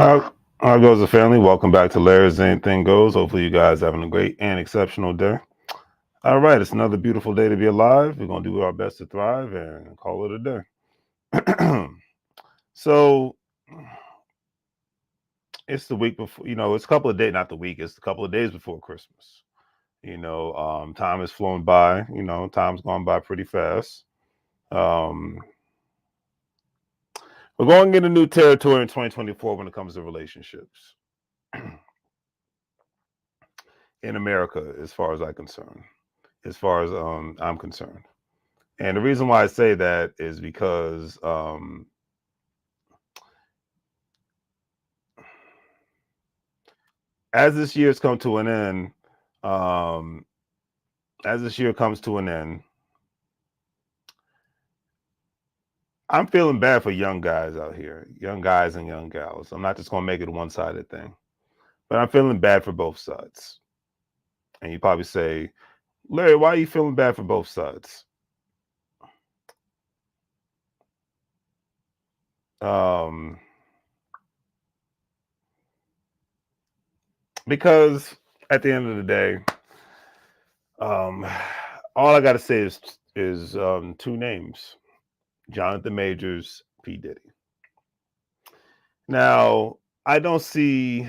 How goes the family? Welcome back to Larry's Anything Goes. Hopefully, you guys having a great and exceptional day. All right, it's another beautiful day to be alive. We're gonna do our best to thrive and call it a day. So it's the week before. It's a couple of days, not the week. It's a couple of days before Christmas. Time has flown by. Time's gone by pretty fast. Um, we're going into new territory in 2024 when it comes to relationships in America, as far as I'm concerned. And the reason why I say that is because as this year's come to an end, um, as this year comes to an end, I'm feeling bad for young guys out here, young guys and young gals. I'm not just going to make it a one-sided thing, but I'm feeling bad for both sides. And you probably say, Larry, why are you feeling bad for both sides? Because at the end of the day, um, all I got to say is two names: Jonathan Majors, P. Diddy. Now, I don't see.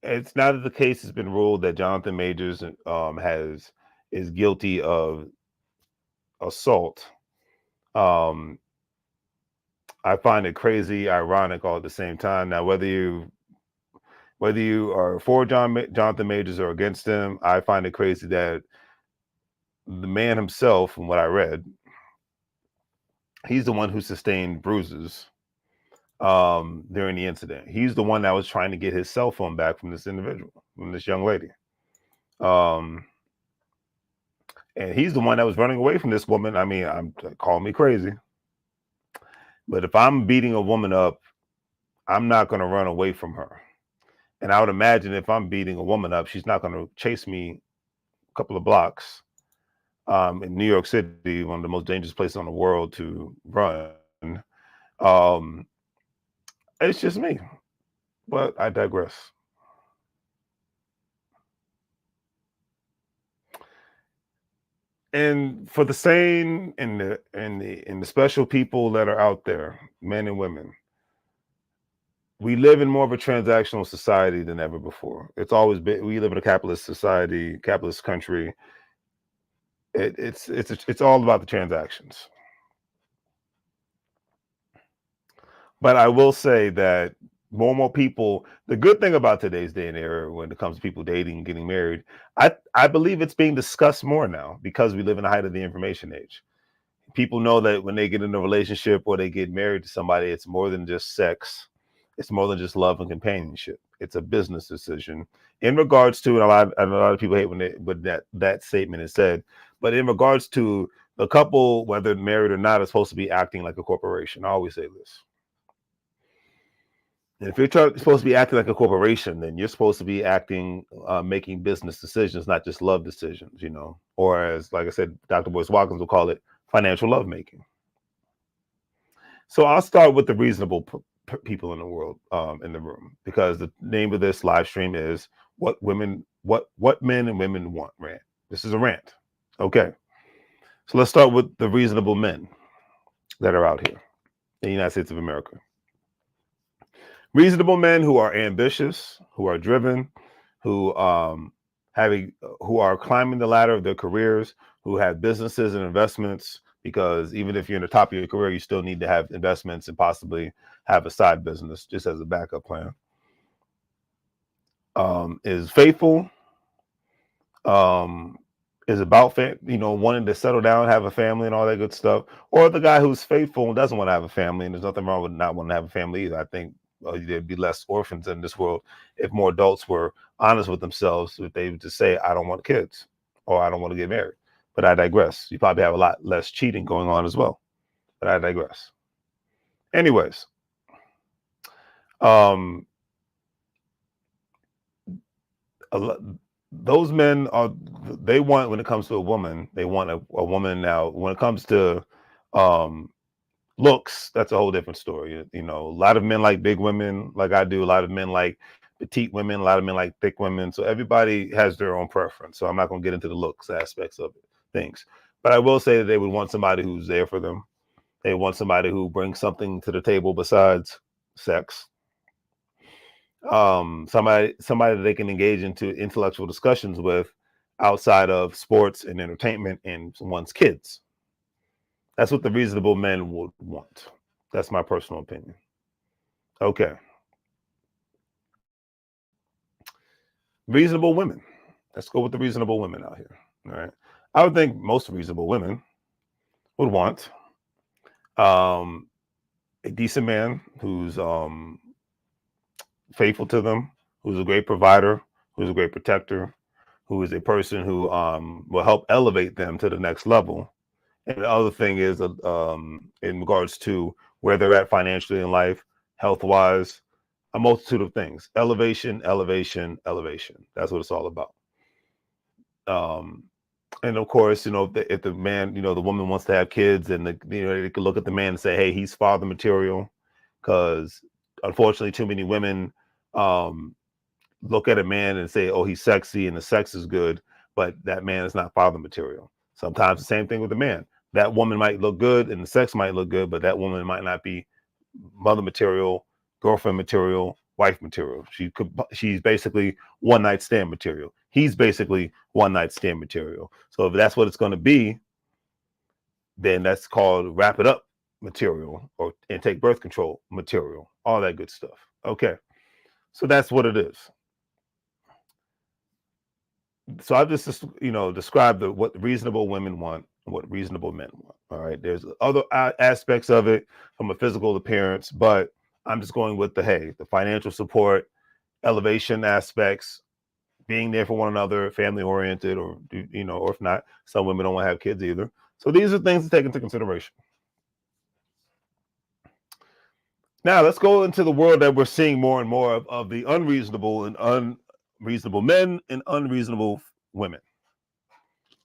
It's now that the case has been ruled that Jonathan Majors is guilty of assault. Um, I find it crazy, ironic all at the same time. Now, whether you are for Jonathan Majors or against him, I find it crazy that the man himself, from what I read, he's the one who sustained bruises during the incident. He's the one that was trying to get his cell phone back from this individual, from this young lady. Um, and he's the one that was running away from this woman. I mean, I'm call me crazy, but if I'm beating a woman up, I'm not going to run away from her. And I would imagine if I'm beating a woman up, she's not going to chase me a couple of blocks. In New York City, one of the most dangerous places in the world to run. Um, it's just me, but I digress. And for the sane and the special people that are out there, men and women, we live in more of a transactional society than ever before. It's always been. We live in a capitalist society, capitalist country. It's all about the transactions. But I will say that more and more people. The good thing about today's day and era, when it comes to people dating and getting married, I believe it's being discussed more now because we live in the height of the information age. People know that when they get in a relationship or they get married to somebody, it's more than just sex. It's more than just love and companionship. It's a business decision in regards to, and a lot of people hate when that statement is said, but in regards to the couple, whether married or not, is supposed to be acting like a corporation. I always say this. And if supposed to be acting like a corporation, then you're supposed to be acting, making business decisions, not just love decisions, or as, like I said, Dr. Boyce Watkins will call it, financial lovemaking. So I'll start with the reasonable people in the world, in the room, because the name of this live stream is what men and women want. Rant. This is a rant. Okay. So let's start with the reasonable men that are out here in the United States of America. Reasonable men who are ambitious, who are driven, who who are climbing the ladder of their careers, who have businesses and investments, because even if you're in the top of your career, you still need to have investments and possibly have a side business just as a backup plan. Is faithful, is about wanting to settle down, have a family, and all that good stuff. Or the guy who's faithful and doesn't want to have a family, and there's nothing wrong with not wanting to have a family either. I think there'd be less orphans in this world if more adults were honest with themselves. If they would just say, "I don't want kids," or "I don't want to get married." But I digress. You probably have a lot less cheating going on as well. But I digress. Anyways, um, those men they want, when it comes to a woman, they want a woman. Now when it comes to um Looks, that's a whole different story. You know, a lot of men like big women, like I do. A lot of men like petite women. A lot of men like thick women. So everybody has their own preference. So I'm not going to get into the looks aspects of it, things. But I will say that they would want somebody who's there for them. They want somebody who brings something to the table besides sex. Somebody that they can engage into intellectual discussions with outside of sports and entertainment and one's kids. That's what the reasonable men would want. That's my personal opinion. Okay. Reasonable women. Let's go with the reasonable women out here. All right. I would think most reasonable women would want um, a decent man who's faithful to them, who's a great provider, who's a great protector, who is a person who will help elevate them to the next level. And the other thing is, in regards to where they're at financially in life, health wise, a multitude of things. Elevation, elevation, elevation. That's what it's all about. Um, and of course, if the man, the woman wants to have kids, and they could look at the man and say, "Hey, he's father material," because unfortunately, too many women um, look at a man and say, "Oh, he's sexy and the sex is good," but that man is not father material. Sometimes the same thing with the man. That woman might look good and the sex might look good, but that woman might not be mother material, girlfriend material, wife material. She's basically one night stand material. He's basically one night stand material. So if that's what it's going to be, then that's called wrap it up material or and take birth control material. All that good stuff. Okay. So that's what it is. So I've just described what reasonable women want and what reasonable men want. All right, there's other aspects of it from a physical appearance, but I'm just going with the financial support, elevation aspects, being there for one another, family oriented, or or if not, some women don't want to have kids either. So these are things to take into consideration. Now let's go into the world that we're seeing more and more of the unreasonable and unreasonable men and unreasonable women,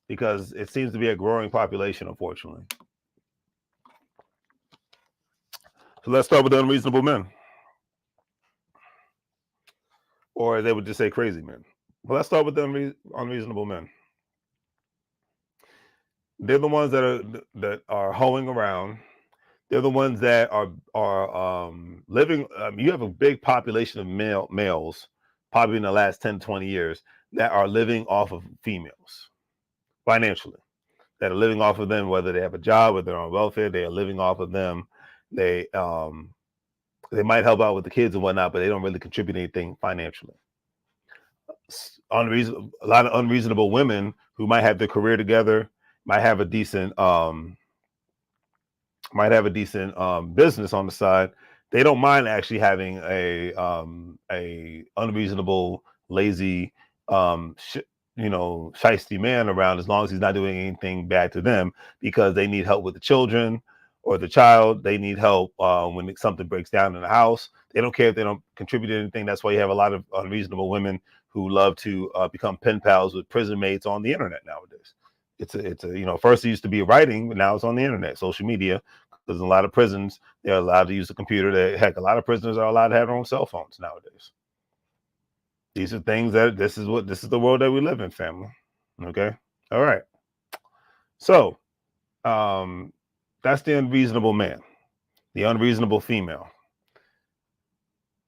because it seems to be a growing population, unfortunately. So let's start with the unreasonable men, or they would just say crazy men. But let's start with the unreasonable men. They're the ones that are hoeing around. They're the ones that are living. You have a big population of males, probably in the last 10, 20 years, that are living off of females financially. That are living off of them, whether they have a job, whether they're on welfare, they are living off of them. They might help out with the kids and whatnot, but they don't really contribute anything financially. A lot of unreasonable women who might have their career together, might have a decent business on the side. They don't mind actually having a unreasonable, lazy, shisty man around, as long as he's not doing anything bad to them, because they need help with the children or the child. They need help when something breaks down in the house. They don't care if they don't contribute anything. That's why you have a lot of unreasonable women who love to become pen pals with prison mates on the internet nowadays. First it used to be writing, but now it's on the internet, social media, because in a lot of prisons they're allowed to use the computer. A lot of prisoners are allowed to have their own cell phones nowadays. These are things this is the world that we live in, family. Okay. All right. So um that's the unreasonable man. The unreasonable female.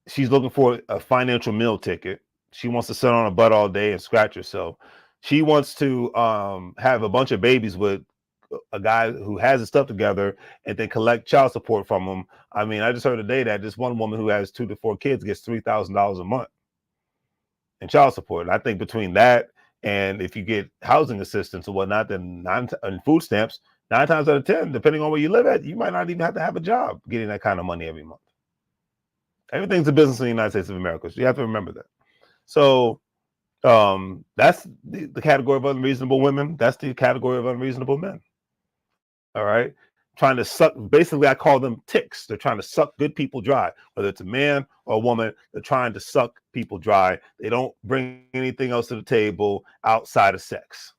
She's looking for a financial meal ticket. She wants to sit on her butt all day and scratch herself. She wants to have a bunch of babies with a guy who has his stuff together and then collect child support from him. I mean, I just heard today that this one woman who has 2 to 4 kids gets $3,000 a month in child support. And I think between that and if you get housing assistance or whatnot, then and food stamps, 9 times out of 10, depending on where you live at, you might not even have to have a job getting that kind of money every month. Everything's a business in the United States of America. So you have to remember that. So that's the category of unreasonable women. That's the category of unreasonable men. All right. Trying to suck, basically, I call them ticks. They're trying to suck good people dry, whether it's a man or a woman. They're trying to suck people dry. They don't bring anything else to the table outside of sex.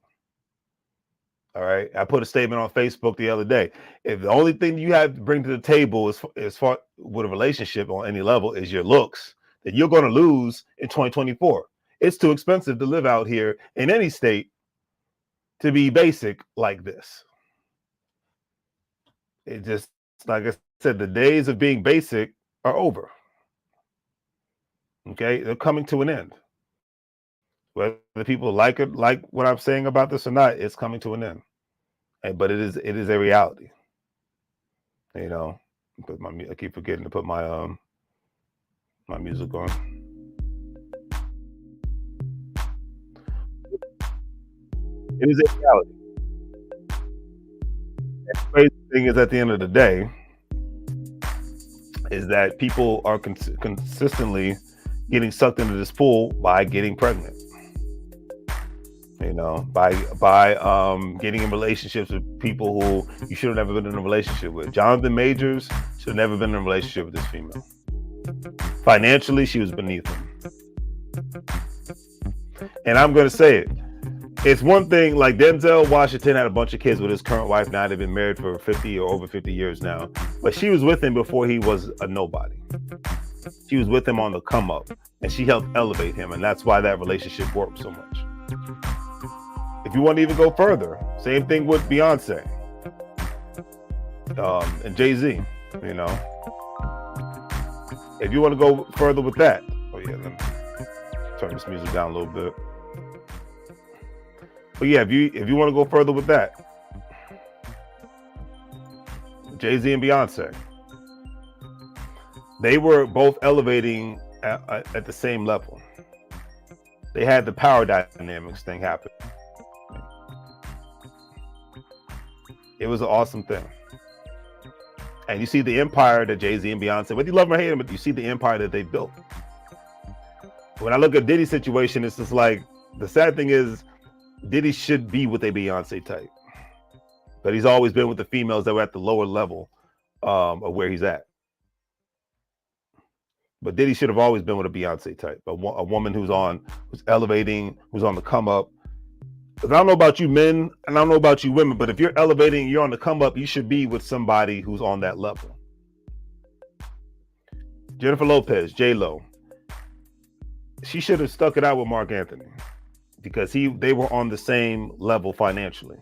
All right. I put a statement on Facebook the other day. If the only thing you have to bring to the table is far with a relationship on any level is your looks, then you're going to lose in 2024. It's too expensive to live out here in any state to be basic like this. It just, like I said, the days of being basic are over. Okay. They're coming to an end. Whether people like it, like what I'm saying about this or not, it's coming to an end. But it is a reality. You know, I keep forgetting to put my music on. It is a reality. And the crazy thing is, at the end of the day, is that people are consistently getting sucked into this pool by getting pregnant. You know, by getting in relationships with people who you should have never been in a relationship with. Jonathan Majors should have never been in a relationship with this female. Financially, she was beneath him. And I'm going to say it. It's one thing, like Denzel Washington had a bunch of kids with his current wife. Now they've been married for 50 or over 50 years now. But she was with him before he was a nobody. She was with him on the come up, and she helped elevate him. And that's why that relationship worked so much. If you want to even go further, same thing with Beyonce and Jay-Z, you know. If you want to go further with that, oh yeah, let me turn this music down a little bit. But yeah, if you want to go further with that, Jay-Z and Beyonce, they were both elevating at the same level. They had the power dynamics thing happen. It was an awesome thing. And you see the empire that Jay-Z and Beyonce, whether you love them or hate them, but you see the empire that they built. When I look at Diddy's situation, it's just like, the sad thing is, Diddy should be with a Beyonce type. But he's always been with the females that were at the lower level of where he's at. But Diddy should have always been with a Beyonce type, a woman who's elevating, who's on the come up. Because I don't know about you men, and I don't know about you women, but if you're elevating, you're on the come up, you should be with somebody who's on that level. Jennifer Lopez, J-Lo, she should have stuck it out with Mark Anthony because they were on the same level financially.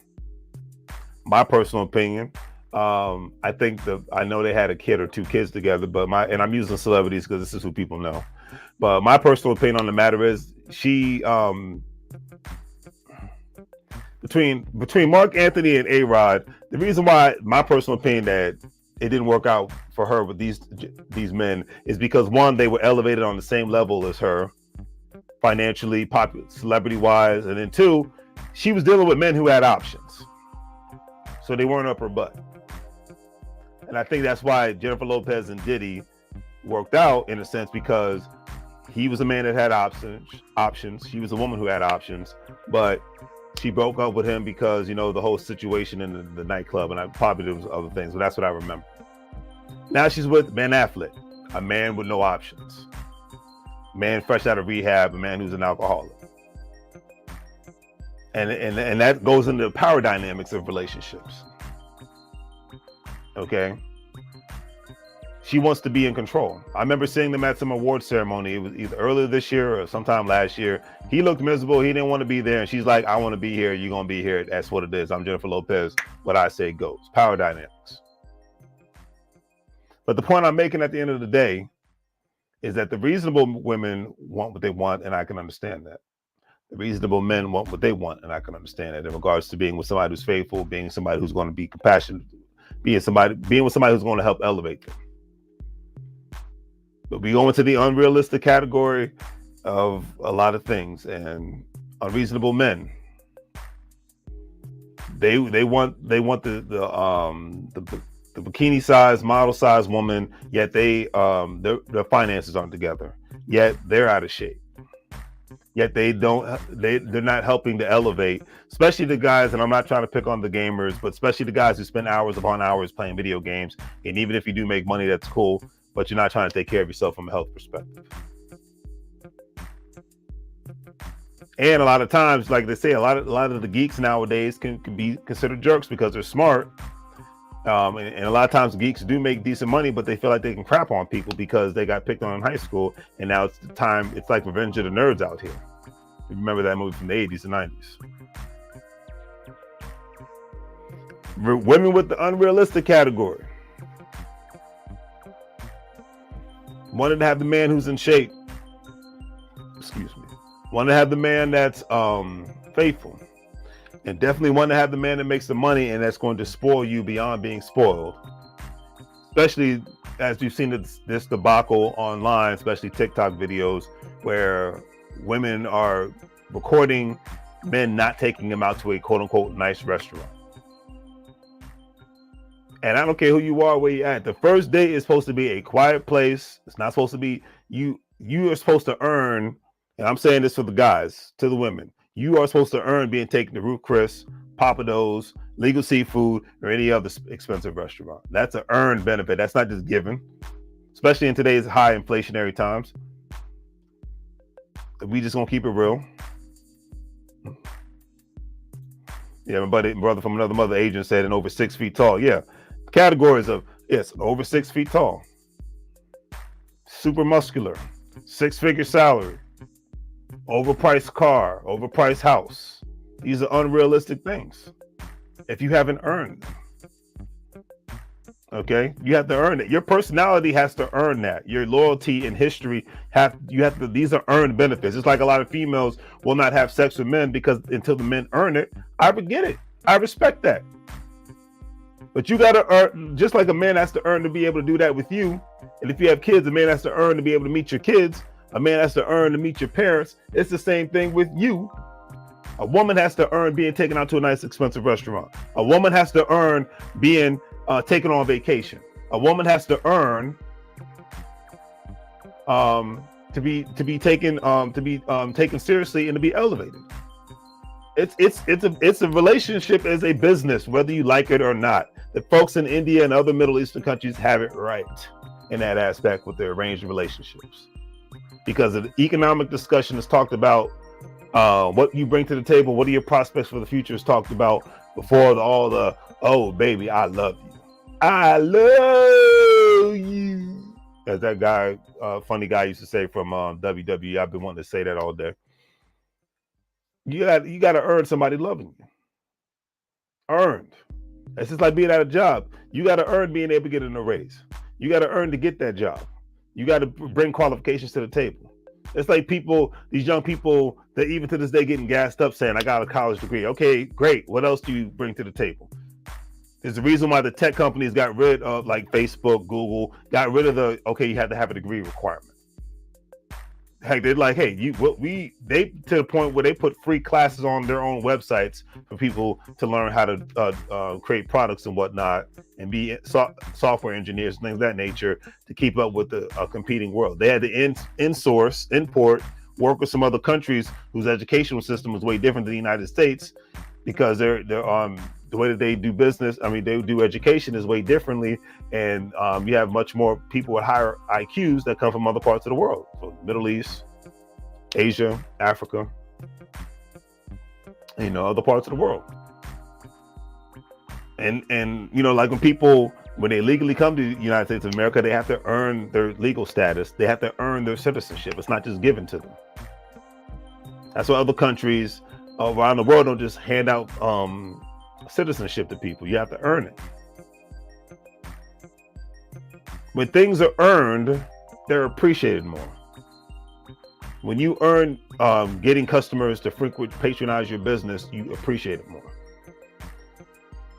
My personal opinion, I think I know they had a kid or two kids together, but and I'm using celebrities because this is who people know. But my personal opinion on the matter is she between Mark Anthony and A-Rod, the reason why my personal opinion that it didn't work out for her with these men is because, one, they were elevated on the same level as her, financially, popular, celebrity-wise, and then two, she was dealing with men who had options, so they weren't up her butt. And I think that's why Jennifer Lopez and Diddy worked out in a sense, because he was a man that had options. She was a woman who had options, but she broke up with him because, you know, the whole situation in the nightclub, and probably there was other things, but that's what I remember. Now she's with Ben Affleck, a man with no options, man fresh out of rehab, a man who's an alcoholic, and that goes into the power dynamics of relationships. Okay, she wants to be in control. I remember seeing them at some award ceremony. It was either earlier this year or sometime last year. He looked miserable. He didn't want to be there. And she's like, I want to be here. You're going to be here. That's what it is. I'm Jennifer Lopez. What I say goes. Power dynamics. But the point I'm making at the end of the day is that the reasonable women want what they want, and I can understand that. The reasonable men want what they want, and I can understand that in regards to being with somebody who's faithful, being somebody who's going to be compassionate, being with somebody who's going to help elevate them. But we go into the unrealistic category of a lot of things, and unreasonable men. They want the bikini size, model size woman, yet their finances aren't together. Yet they're out of shape. Yet they're not helping to elevate, especially the guys, and I'm not trying to pick on the gamers, but especially the guys who spend hours upon hours playing video games. And even if you do make money, that's cool, but you're not trying to take care of yourself from a health perspective. And a lot of times, like they say, a lot of the geeks nowadays can be considered jerks because they're smart. And a lot of times geeks do make decent money, but they feel like they can crap on people because they got picked on in high school. And now it's the time, it's like Revenge of the Nerds out here. You remember that movie from the 80s and 90s. Women with the unrealistic category. Wanted to have the man who's in shape. Excuse me. Wanted to have the man that's faithful. And definitely want to have the man that makes the money and that's going to spoil you beyond being spoiled. Especially as you've seen this debacle online, especially TikTok videos where women are recording men not taking them out to a quote unquote nice restaurant. And I don't care who you are, where you're at. The first date is supposed to be a quiet place. It's not supposed to be you are supposed to earn, and I'm saying this for the guys, to the women. You are supposed to earn being taken to Ruth Chris, Papa Do's, Legal Seafood, or any other expensive restaurant. That's an earned benefit. That's not just given, especially in today's high inflationary times. We just gonna keep it real. Yeah, my brother from another mother agent said, and over 6 feet tall. Yeah, categories of yes, over 6 feet tall, super muscular, 6-figure salary, overpriced car, overpriced house. These are unrealistic things if you haven't earned them. Okay, you have to earn it. Your personality has to earn that. Your loyalty and history these are earned benefits. It's like a lot of females will not have sex with men because until the men earn it. I get it. I respect that. But you got to earn, just like a man has to earn to be able to do that with you. And if you have kids, a man has to earn to be able to meet your kids. A man has to earn to meet your parents. It's the same thing with you. A woman has to earn being taken out to a nice, expensive restaurant. A woman has to earn being taken on vacation. A woman has to earn to be taken seriously and to be elevated. It's a relationship as a business, whether you like it or not. The folks in India and other Middle Eastern countries have it right in that aspect with their arranged relationships, because the economic discussion is talked about. What you bring to the table, what are your prospects for the future is talked about before all the oh baby, I love you. I love you. As that guy, funny guy used to say from WWE. I've been wanting to say that all day. You got to earn somebody loving you. Earned. It's just like being at a job. You got to earn being able to get a raise. You got to earn to get that job. You got to bring qualifications to the table. It's like these young people that even to this day getting gassed up saying, I got a college degree. Okay, great. What else do you bring to the table? There's the reason why the tech companies got rid of, like Facebook, Google, got rid of you had to have a degree requirement. Heck, they're like, hey, they to the point where they put free classes on their own websites for people to learn how to create products and whatnot, and be software engineers and things of that nature to keep up with the competing world. They had to import, work with some other countries whose educational system was way different than the United States, because they're the way that they do business, they do education is way differently, and you have much more people with higher IQs that come from other parts of the world, so Middle East, Asia, Africa, other parts of the world. And like when they legally come to the United States of America, they have to earn their legal status. They have to earn their citizenship. It's not just given to them. That's why other countries around the world don't just hand out citizenship to people. You have to earn it. When things are earned, they're appreciated more. When you earn getting customers to patronize your business, you appreciate it more.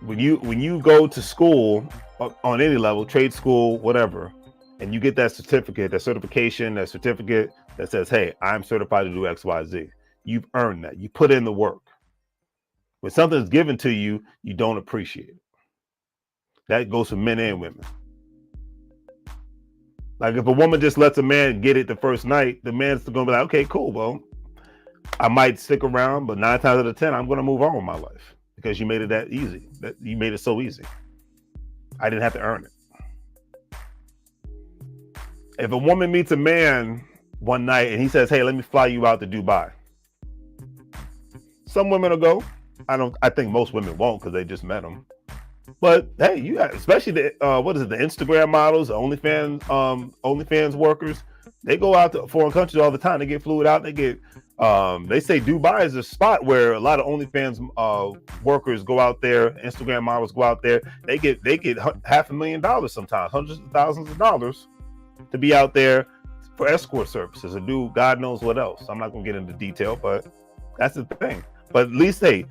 When you go to school on any level, trade school, whatever, and you get that certificate, that certification, that certificate that says, hey, I'm certified to do X, Y, Z. You've earned that. You put in the work. When something's given to you, you don't appreciate it. That goes for men and women. Like if a woman just lets a man get it the first night, the man's going to be like, okay, cool. Well, I might stick around, but 9 times out of 10, I'm going to move on with my life because you made it that easy. That you made it so easy. I didn't have to earn it. If a woman meets a man one night and he says, hey, let me fly you out to Dubai. Some women will go. I think most women won't because they just met them. But hey, you got, especially the what is it, the Instagram models, the OnlyFans workers. They go out to foreign countries all the time. They get flued out. They get they say Dubai is a spot where a lot of OnlyFans workers go out there. Instagram models go out there. They get $500,000 sometimes, hundreds of thousands of dollars to be out there for escort services or do God knows what else. I'm not gonna get into detail, but that's the thing. But at least they're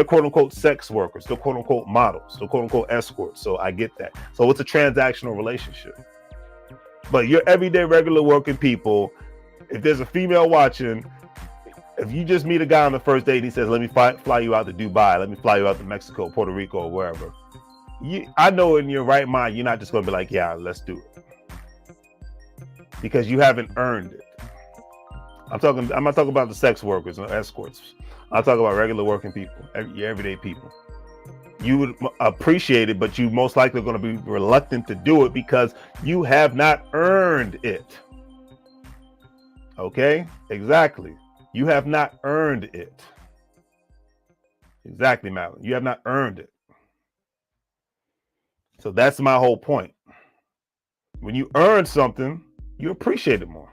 quote unquote sex workers, they're quote unquote models, they're quote unquote escorts. So I get that. So it's a transactional relationship. But your everyday regular working people, if there's a female watching, if you just meet a guy on the first date and he says, let me fly you out to Dubai, let me fly you out to Mexico, Puerto Rico, or wherever, I know in your right mind, you're not just going to be like, yeah, let's do it. Because you haven't earned it. I'm not talking about the sex workers and escorts. I'm talking about regular working people, your everyday people. You would appreciate it, but you most likely are going to be reluctant to do it because you have not earned it. Okay? Exactly. You have not earned it. Exactly, Madeline. You have not earned it. So that's my whole point. When you earn something, you appreciate it more.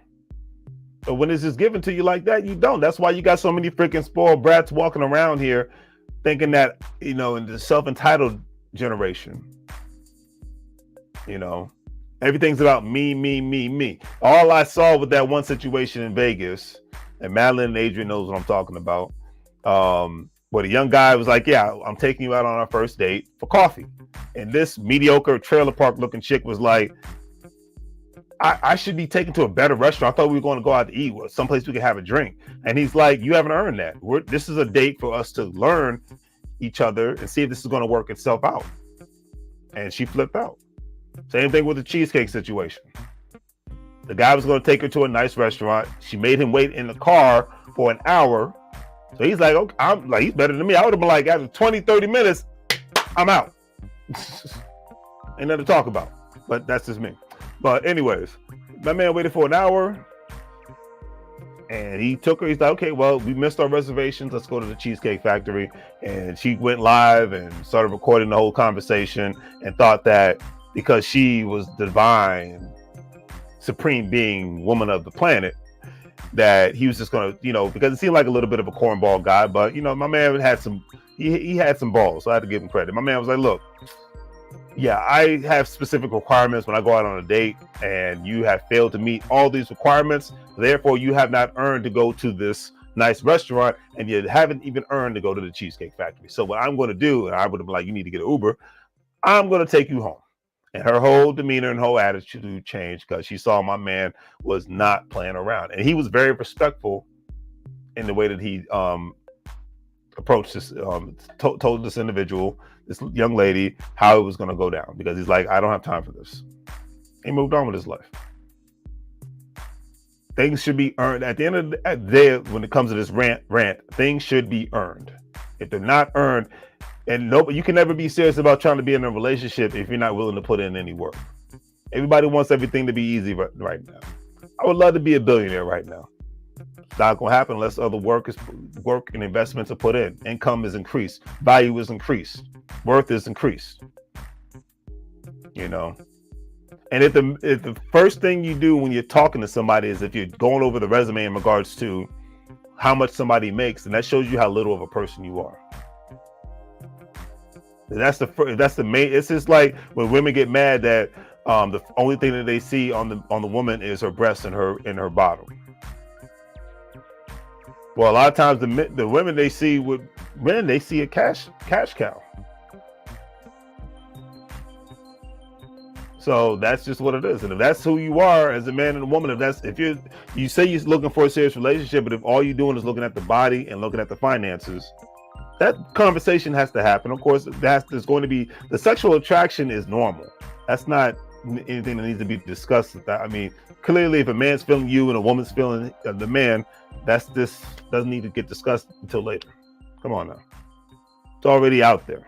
But when it's just given to you like that, you don't. That's why you got so many freaking spoiled brats walking around here thinking that, in the self-entitled generation, everything's about me, me, me, me. All I saw with that one situation in Vegas, and Madeline and Adrian knows what I'm talking about, where the young guy was like, yeah, I'm taking you out on our first date for coffee. And this mediocre trailer park looking chick was like, I should be taken to a better restaurant. I thought we were going to go out to eat, or someplace we could have a drink. And he's like, you haven't earned that. This is a date for us to learn each other and see if this is going to work itself out. And she flipped out. Same thing with the cheesecake situation. The guy was going to take her to a nice restaurant. She made him wait in the car for an hour. So he's like, okay, I'm like, he's better than me. I would have been like, after 20, 30 minutes, I'm out. Ain't nothing to talk about. But that's just me. But anyways, my man waited for an hour and he took her. He's like, okay, well, we missed our reservations. Let's go to the Cheesecake Factory. And she went live and started recording the whole conversation and thought that because she was divine, supreme being, woman of the planet, that he was just going to, because it seemed like a little bit of a cornball guy. But, my man had he had some balls. So I had to give him credit. My man was like, look, yeah, I have specific requirements when I go out on a date, and you have failed to meet all these requirements. Therefore, you have not earned to go to this nice restaurant, and you haven't even earned to go to the Cheesecake Factory. So what I'm going to do, and I would have been like, you need to get an Uber. I'm going to take you home. And her whole demeanor and whole attitude changed because she saw my man was not playing around. And he was very respectful in the way that he approached this, told this individual, this young lady, how it was going to go down, because he's like, I don't have time for this. He moved on with his life. Things should be earned. At the end of the day, when it comes to this rant, things should be earned. If they're not earned, and you can never be serious about trying to be in a relationship if you're not willing to put in any work. Everybody wants everything to be easy right now. I would love to be a billionaire right now. It's not going to happen unless other work and investments are put in. Income is increased. Value is increased. Worth is increased. And if the first thing you do when you're talking to somebody is if you're going over the resume in regards to how much somebody makes, then that shows you how little of a person you are. And that's the main. It's just like when women get mad that the only thing that they see on the woman is her breast and her bottom. Well, a lot of times the women they see with men, they see a cash cow. So that's just what it is. And if that's who you are as a man and a woman, if you say you're looking for a serious relationship, but if all you're doing is looking at the body and looking at the finances, that conversation has to happen. Of course, there's going to be, the sexual attraction is normal. That's not anything that needs to be discussed. I mean, clearly, if a man's feeling you and a woman's feeling the man, this doesn't need to get discussed until later. Come on now. It's already out there.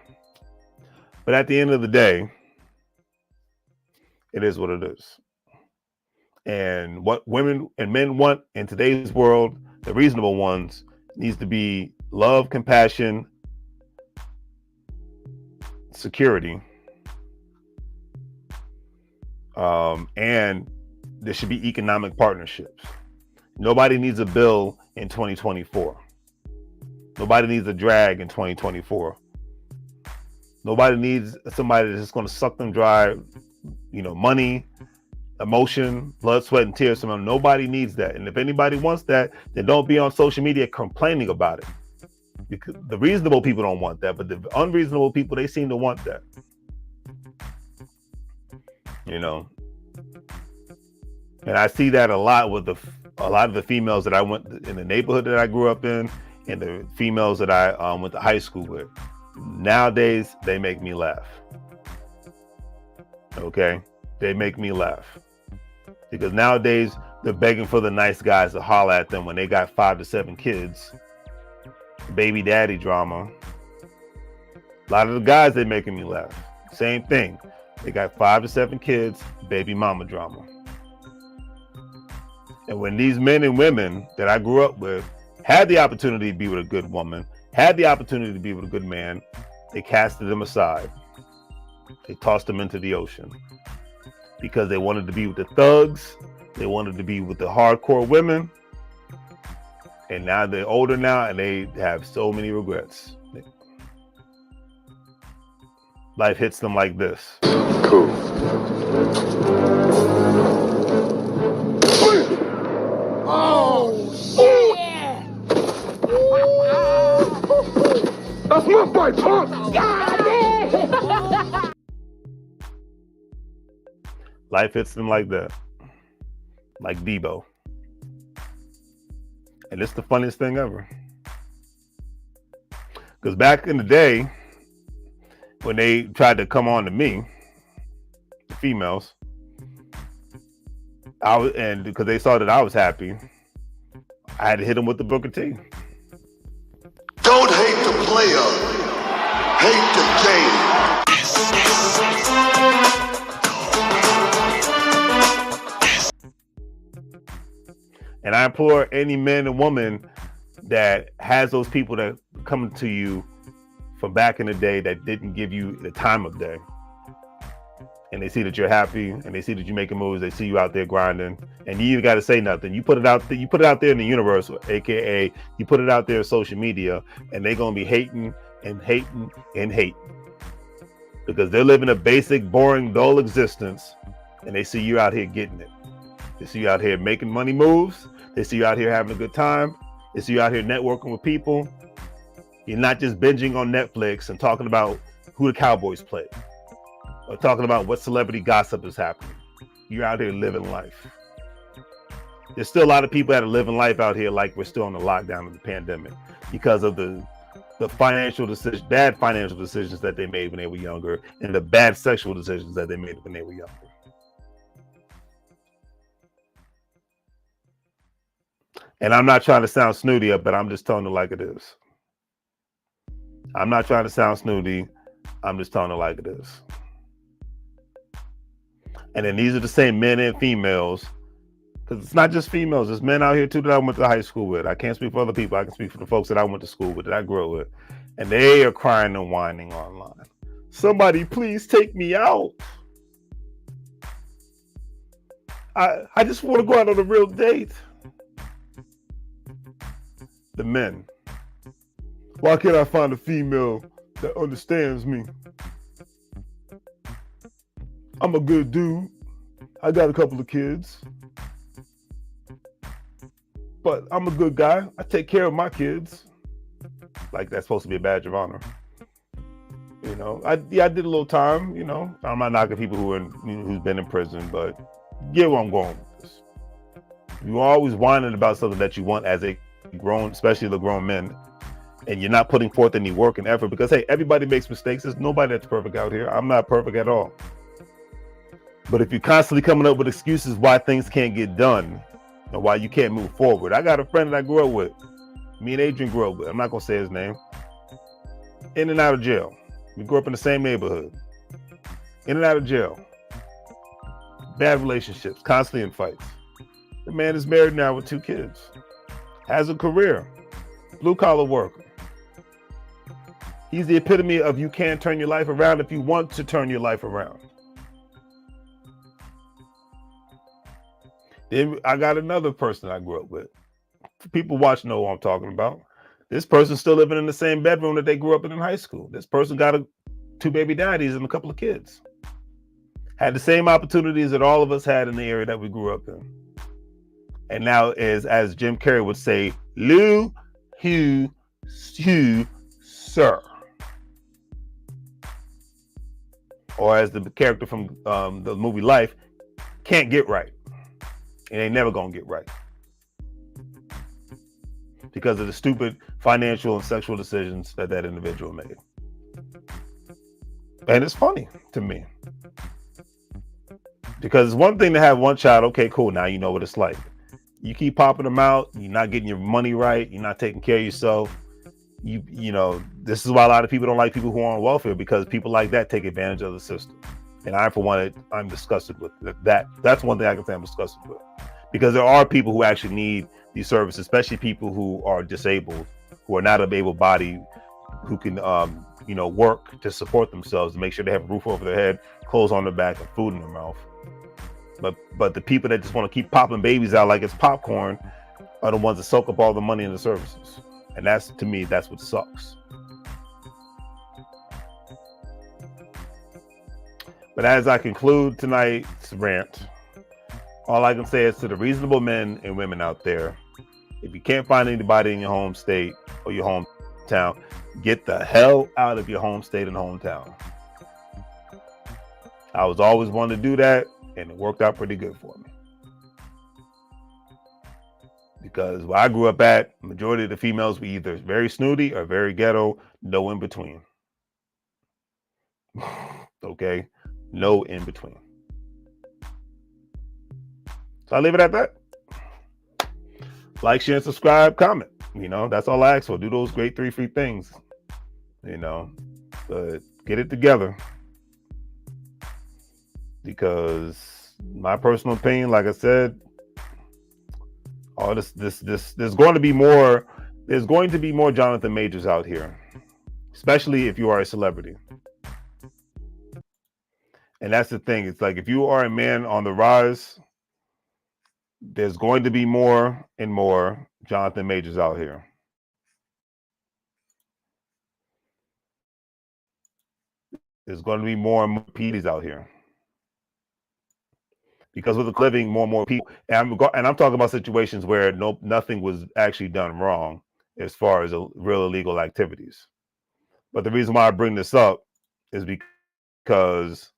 But at the end of the day, it is what it is. And what women and men want in today's world, the reasonable ones, needs to be love, compassion, security, and there should be economic partnerships. Nobody needs a bill in 2024. Nobody needs a drag in 2024. Nobody needs somebody that's just going to suck them dry, money, emotion, blood, sweat, and tears. Nobody needs that. And if anybody wants that, then don't be on social media complaining about it. Because the reasonable people don't want that, but the unreasonable people, they seem to want that. And I see that a lot with a lot of the females that I went in the neighborhood that I grew up in, and the females that I went to high school with. Nowadays, they make me laugh. Okay? They make me laugh. Because nowadays, they're begging for the nice guys to holler at them when they got 5 to 7 kids. Baby daddy drama. A lot of the guys, they're making me laugh. Same thing. They got 5 to 7 kids, baby mama drama. And when these men and women that I grew up with had the opportunity to be with a good woman, had the opportunity to be with a good man, they casted them aside. They tossed them into the ocean because they wanted to be with the thugs. They wanted to be with the hardcore women. And now they're older now and they have so many regrets. Life hits them like this. Cool. Oh, yeah! That's my fight, punk! Life hits them like that. Like Debo. And it's the funniest thing ever. Because back in the day, when they tried to come on to me, the females, and because they saw that I was happy, I had to hit them with the Booker T. Don't hate the player, hate the game. And I implore any man and woman that has those people that come to you from back in the day that didn't give you the time of day, and they see that you're happy and they see that you're making moves, they see you out there grinding, and you even got to say nothing. You put it out there, you put it out there in the universe, aka you put it out there on social media, and they're gonna be hating and hating and hating because they're living a basic, boring, dull existence, and they see you out here getting it. They see you out here making money moves. They see you out here having a good time. They see you out here networking with people. You're not just binging on Netflix and talking about who the Cowboys play or talking about what celebrity gossip is happening. You're out here living life. There's still a lot of people that are living life out here like we're still on the lockdown of the pandemic because of the financial decisions, bad financial decisions that they made when they were younger, and the bad sexual decisions that they made when they were younger. And I'm not trying to sound snooty, but I'm just telling it like it is. I'm not trying to sound snooty. I'm just telling it like it is. And then these are the same men and females, because it's not just females. There's men out here too that I went to high school with. I can't speak for other people. I can speak for the folks that I went to school with, that I grew up with. And they are crying and whining online. Somebody please take me out. I just want to go out on a real date. The men. Why can't I find a female that understands me? I'm a good dude. I got a couple of kids. But I'm a good guy. I take care of my kids. Like that's supposed to be a badge of honor. I did a little time, I'm not knocking people who's been in prison, but get where I'm going with this. You're always whining about something that you want as a grown, especially the grown men, and you're not putting forth any work and effort because, hey, everybody makes mistakes. There's nobody that's perfect out here. I'm not perfect at all. But if you're constantly coming up with excuses why things can't get done or why you can't move forward. I got a friend that I grew up with. Me and Adrian grew up with. I'm not going to say his name. In and out of jail. We grew up in the same neighborhood. In and out of jail. Bad relationships. Constantly in fights. The man is married now with 2 kids. Has a career. Blue collar worker. He's the epitome of you can't turn your life around if you want to turn your life around. Then I got another person I grew up with. People watching know who I'm talking about. This person's still living in the same bedroom that they grew up in high school. This person got 2 baby daddies and a couple of kids. Had the same opportunities that all of us had in the area that we grew up in. And now is, as Jim Carrey would say, Lou, Hugh, sir. Or as the character from the movie Life, can't get right. And they never gonna get right. Because of the stupid financial and sexual decisions that individual made. And it's funny to me. Because it's one thing to have one child, okay, cool, now you know what it's like. You keep popping them out, you're not getting your money right, you're not taking care of yourself. You know, this is why a lot of people don't like people who are on welfare, because people like that take advantage of the system. And I, for one, I'm disgusted with that. That's one thing I can say I'm disgusted with. Because there are people who actually need these services, especially people who are disabled, who are not of able body, who can, work to support themselves, to make sure they have a roof over their head, clothes on their back, and food in their mouth. But the people that just want to keep popping babies out like it's popcorn are the ones that soak up all the money in the services. And that's, to me, that's what sucks. But as I conclude tonight's rant, all I can say is to the reasonable men and women out there, if you can't find anybody in your home state or your hometown, get the hell out of your home state and hometown. I was always one to do that, and it worked out pretty good for me. Because where I grew up at, the majority of the females were either very snooty or very ghetto, no in between. Okay? No in between. So I leave it at that. Like, share, and subscribe, comment. That's all I ask for. Do those great 3 free things. But get it together. Because my personal opinion, like I said, there's going to be more. There's going to be more Jonathan Majors out here, especially if you are a celebrity. And that's the thing. It's like, if you are a man on the rise, there's going to be more and more Jonathan Majors out here. There's going to be more and more PDs out here. Because with the living, more and more people, and I'm talking about situations where nothing was actually done wrong as far as real illegal activities. But the reason why I bring this up is because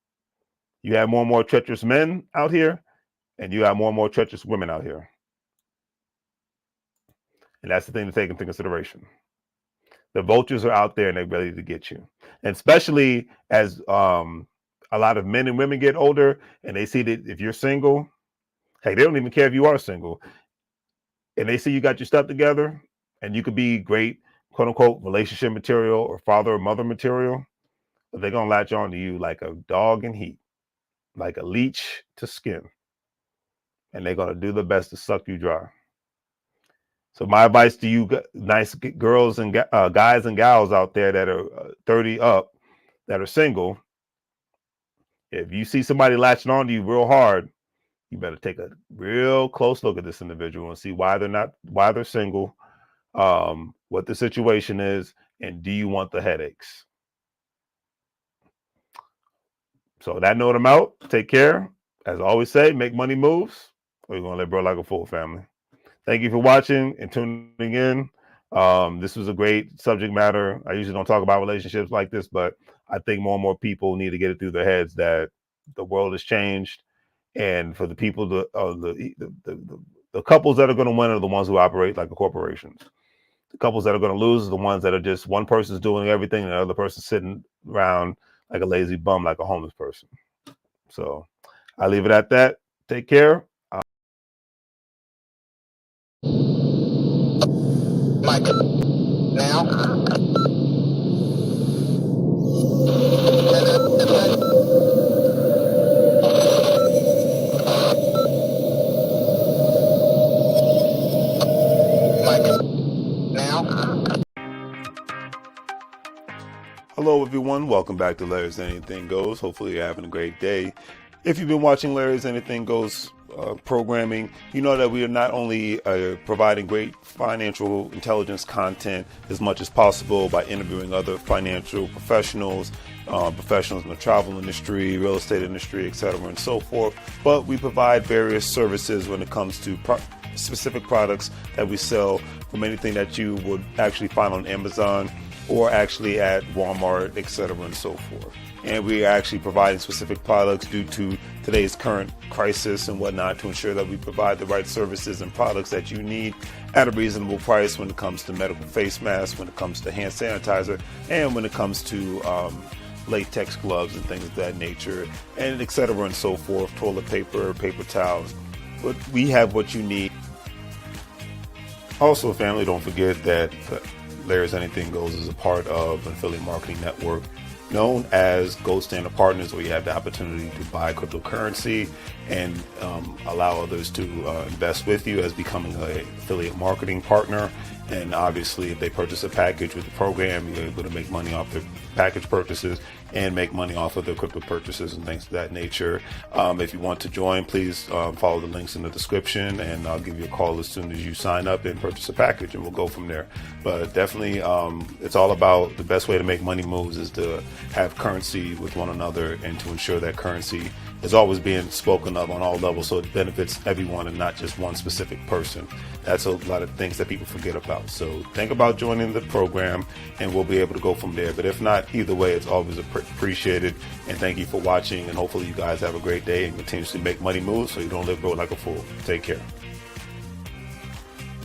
you have more and more treacherous men out here, and you have more and more treacherous women out here. And that's the thing to take into consideration. The vultures are out there and they're ready to get you. And especially as a lot of men and women get older and they see that if you're single, hey, they don't even care if you are single. And they see you got your stuff together and you could be great, quote unquote, relationship material or father or mother material, but they're going to latch on to you like a dog in heat, like a leech to skin. And they're going to do their best to suck you dry. So my advice to you nice girls and guys and gals out there that are 30 up, that are single, if you see somebody latching on to you real hard, you better take a real close look at this individual and see why they're single, what the situation is, and do you want the headaches? So that note, I'm out. Take care. As I always say, make money moves, or you're going to live bro like a fool, family. Thank you for watching and tuning in. This was a great subject matter. I usually don't talk about relationships like this, but I think more and more people need to get it through their heads that the world has changed. And for the people, the couples that are going to win are the ones who operate like the corporations. The couples that are going to lose are the ones that are just one person's doing everything and the other person's sitting around like a lazy bum, like a homeless person. So I leave it at that. Take care. Mike, now. Mike, now. Hello, everyone. Welcome back to Larry's Anything Goes. Hopefully, you're having a great day. If you've been watching Larry's Anything Goes programming, you know that we are not only providing great financial intelligence content as much as possible by interviewing other financial professionals, professionals in the travel industry, real estate industry, etc., and so forth, but we provide various services when it comes to specific products that we sell, from anything that you would actually find on Amazon or actually at Walmart, etc., and so forth. And we are actually providing specific products due to today's current crisis and whatnot to ensure that we provide the right services and products that you need at a reasonable price when it comes to medical face masks, when it comes to hand sanitizer, and when it comes to latex gloves and things of that nature, and etc., and so forth, toilet paper, paper towels. But we have what you need. Also, family, don't forget that Larry's Anything Goes is a part of an affiliate marketing network known as Gold Standard Partners, where you have the opportunity to buy cryptocurrency and allow others to invest with you as becoming an affiliate marketing partner. And obviously, if they purchase a package with the program, you're able to make money off their package purchases and make money off of their crypto purchases and things of that nature. If you want to join, please follow the links in the description, and I'll give you a call as soon as you sign up and purchase a package, and we'll go from there. But definitely, it's all about the best way to make money moves is to have currency with one another and to ensure that currency is always being spoken of on all levels so it benefits everyone and not just one specific person. That's a lot of things that people forget about. So think about joining the program and we'll be able to go from there. But if not, either way, it's always appreciated. And thank you for watching. And hopefully you guys have a great day and continuously make money moves so you don't live broke like a fool. Take care.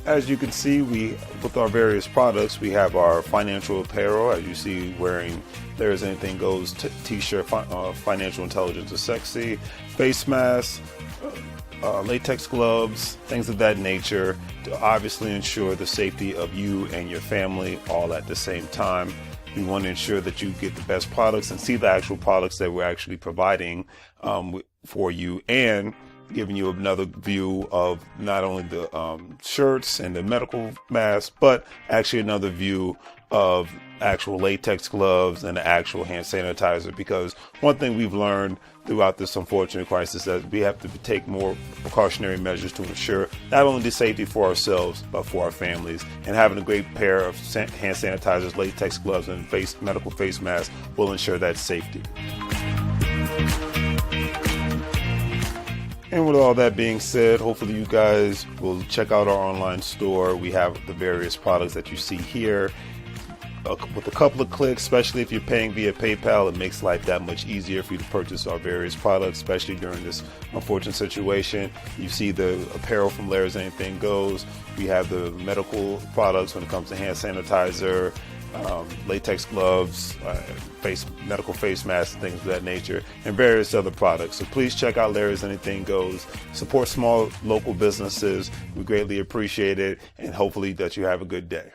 As you can see, with our various products, we have our financial apparel, as you see, wearing There's Anything Goes t-shirt, financial intelligence is sexy, face masks, latex gloves, things of that nature, to obviously ensure the safety of you and your family all at the same time. We want to ensure that you get the best products and see the actual products that we're actually providing for you, and giving you another view of not only the shirts and the medical masks, but actually another view of actual latex gloves and the actual hand sanitizer. Because one thing we've learned throughout this unfortunate crisis is that we have to take more precautionary measures to ensure not only the safety for ourselves, but for our families. And having a great pair of hand sanitizers, latex gloves, and medical face masks will ensure that safety. And with all that being said, hopefully you guys will check out our online store. We have the various products that you see here. With a couple of clicks, especially if you're paying via PayPal, it makes life that much easier for you to purchase our various products, especially during this unfortunate situation. You see the apparel from Larry's Anything Goes. We have the medical products when it comes to hand sanitizer, latex gloves, medical face masks, things of that nature, and various other products. So please check out Larry's Anything Goes. Support small local businesses. We greatly appreciate it, and hopefully that you have a good day.